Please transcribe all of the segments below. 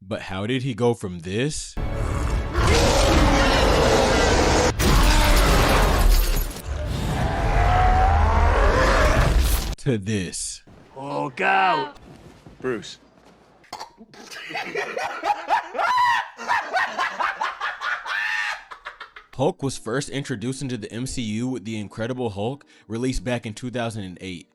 But how did he go from this to this? Hulk out! Bruce. Hulk was first introduced into the MCU with The Incredible Hulk, released back in 2008.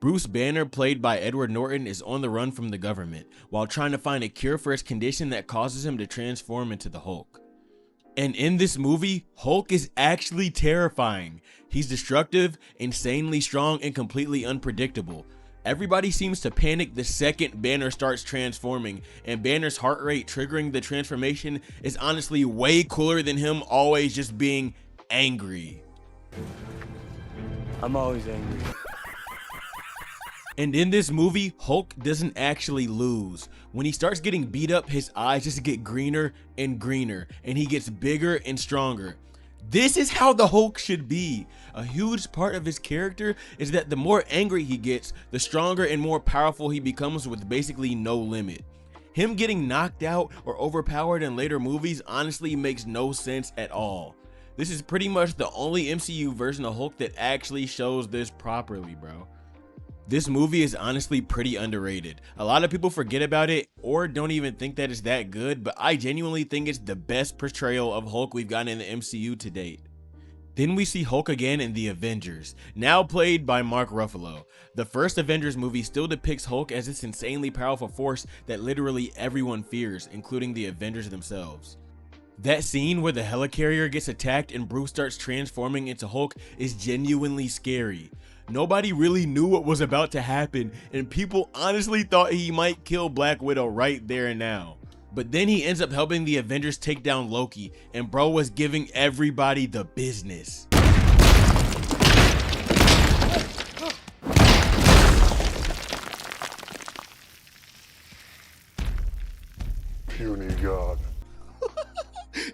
Bruce Banner, played by Edward Norton, is on the run from the government while trying to find a cure for his condition that causes him to transform into the Hulk. And in this movie, Hulk is actually terrifying. He's destructive, insanely strong, and completely unpredictable. Everybody seems to panic the second Banner starts transforming, and Banner's heart rate triggering the transformation is honestly way cooler than him always just being angry. I'm always angry. And in this movie, Hulk doesn't actually lose. When he starts getting beat up, his eyes just get greener and greener, and he gets bigger and stronger. This is how the Hulk should be. A huge part of his character is that the more angry he gets, the stronger and more powerful he becomes with basically no limit. Him getting knocked out or overpowered in later movies honestly makes no sense at all. This is pretty much the only MCU version of Hulk that actually shows this properly, bro. This movie is honestly pretty underrated. A lot of people forget about it or don't even think that it's that good, but I genuinely think it's the best portrayal of Hulk we've gotten in the MCU to date. Then we see Hulk again in The Avengers, now played by Mark Ruffalo. The first Avengers movie still depicts Hulk as this insanely powerful force that literally everyone fears, including the Avengers themselves. That scene where the helicarrier gets attacked and Bruce starts transforming into Hulk is genuinely scary. Nobody really knew what was about to happen, and people honestly thought he might kill Black Widow right there and now. But then he ends up helping the Avengers take down Loki, and bro was giving everybody the business. Puny God.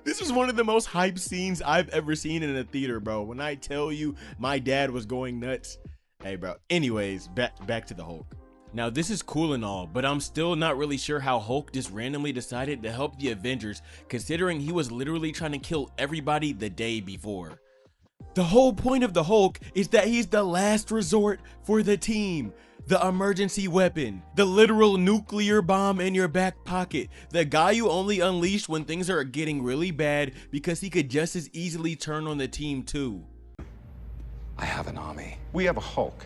This was one of the most hype scenes I've ever seen in a theater, bro. When I tell you my dad was going nuts. Hey, bro. Anyways, back to the Hulk. Now, this is cool and all, but I'm still not really sure how Hulk just randomly decided to help the Avengers, considering he was literally trying to kill everybody the day before. The whole point of the Hulk is that he's the last resort for the team. The emergency weapon, the literal nuclear bomb in your back pocket, the guy you only unleash when things are getting really bad because he could just as easily turn on the team too. I have an army. We have a Hulk.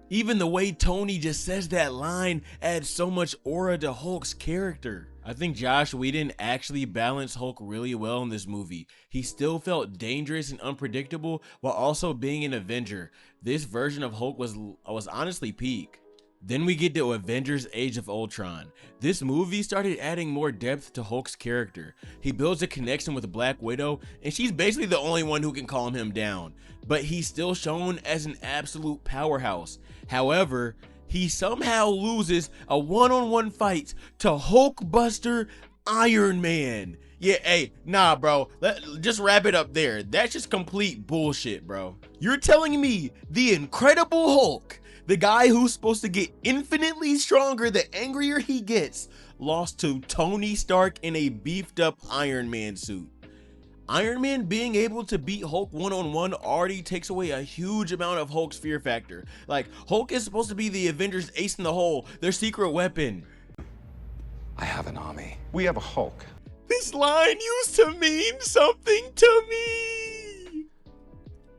Even the way Tony just says that line adds so much aura to Hulk's character. I think Joss Whedon actually balanced Hulk really well in this movie. He still felt dangerous and unpredictable while also being an Avenger. This version of Hulk was honestly peak. Then we get to Avengers Age of Ultron. This movie started adding more depth to Hulk's character. He builds a connection with Black Widow, and she's basically the only one who can calm him down. But he's still shown as an absolute powerhouse. However, he somehow loses a one-on-one fight to Hulkbuster Iron Man. Yeah, hey, nah, bro. Just wrap it up there. That's just complete bullshit, bro. You're telling me the Incredible Hulk, the guy who's supposed to get infinitely stronger the angrier he gets, lost to Tony Stark in a beefed up Iron Man suit. Iron Man being able to beat Hulk one-on-one already takes away a huge amount of Hulk's fear factor. Like, Hulk is supposed to be the Avengers' ace in the hole, their secret weapon. I have an army. We have a Hulk. This line used to mean something to me.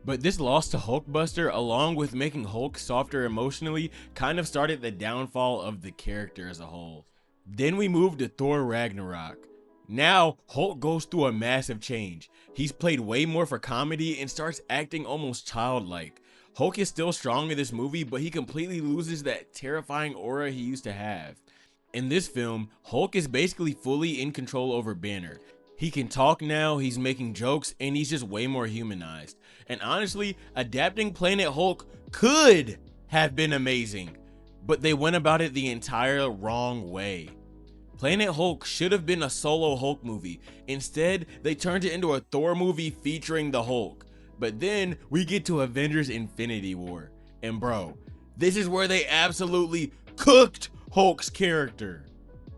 But this loss to Hulkbuster, along with making Hulk softer emotionally, kind of started the downfall of the character as a whole. Then we moved to Thor Ragnarok. Now, Hulk goes through a massive change. He's played way more for comedy and starts acting almost childlike. Hulk is still strong in this movie, but he completely loses that terrifying aura he used to have. In this film, Hulk is basically fully in control over Banner. He can talk now, he's making jokes, and he's just way more humanized. And honestly, adapting Planet Hulk could have been amazing, but they went about it the entire wrong way. Planet Hulk should have been a solo Hulk movie. Instead, they turned it into a Thor movie featuring the Hulk. But then we get to Avengers Infinity War. And bro, this is where they absolutely cooked Hulk's character.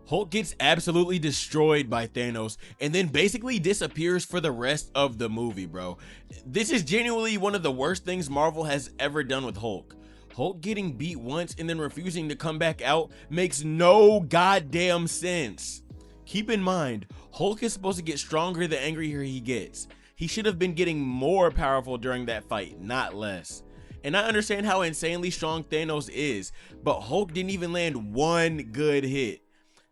Hulk gets absolutely destroyed by Thanos and then basically disappears for the rest of the movie, bro. This is genuinely one of the worst things Marvel has ever done with Hulk. Hulk getting beat once and then refusing to come back out makes no goddamn sense. Keep in mind, Hulk is supposed to get stronger the angrier he gets. He should have been getting more powerful during that fight, not less. And I understand how insanely strong Thanos is, but Hulk didn't even land one good hit.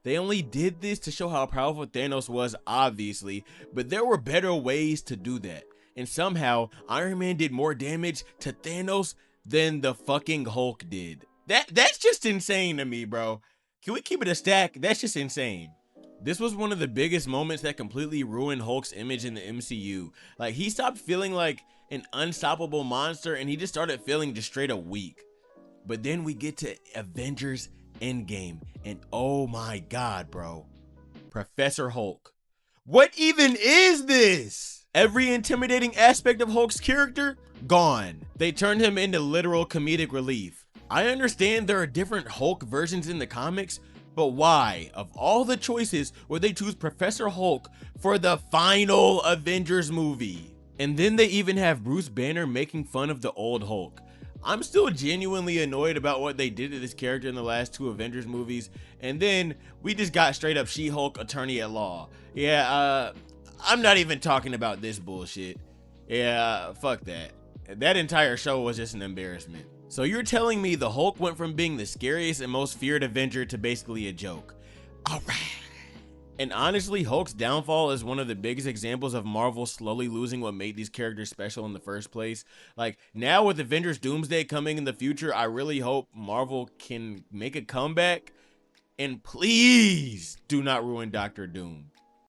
They only did this to show how powerful Thanos was, obviously, but there were better ways to do that. And somehow, Iron Man did more damage to Thanos than the fucking Hulk did. That's just insane to me, bro. Can we keep it a stack? That's just insane. This was one of the biggest moments that completely ruined Hulk's image in the MCU. Like, he stopped feeling like an unstoppable monster and he just started feeling just straight up weak. But then we get to Avengers Endgame, and oh my god, bro, Professor Hulk. What even is this? Every intimidating aspect of Hulk's character gone. They turned him into literal comedic relief. I understand there are different Hulk versions in the comics, but why, of all the choices, would they choose Professor Hulk for the final Avengers movie? And then they even have Bruce Banner making fun of the old Hulk. I'm still genuinely annoyed about what they did to this character in the last 2 Avengers movies. And then we just got straight up She-Hulk attorney at law. Yeah, I'm not even talking about this bullshit. Yeah, fuck that. That entire show was just an embarrassment. So you're telling me the Hulk went from being the scariest and most feared Avenger to basically a joke. All right. And honestly, Hulk's downfall is one of the biggest examples of Marvel slowly losing what made these characters special in the first place. Like, now with Avengers Doomsday coming in the future, I really hope Marvel can make a comeback. And please do not ruin Doctor Doom.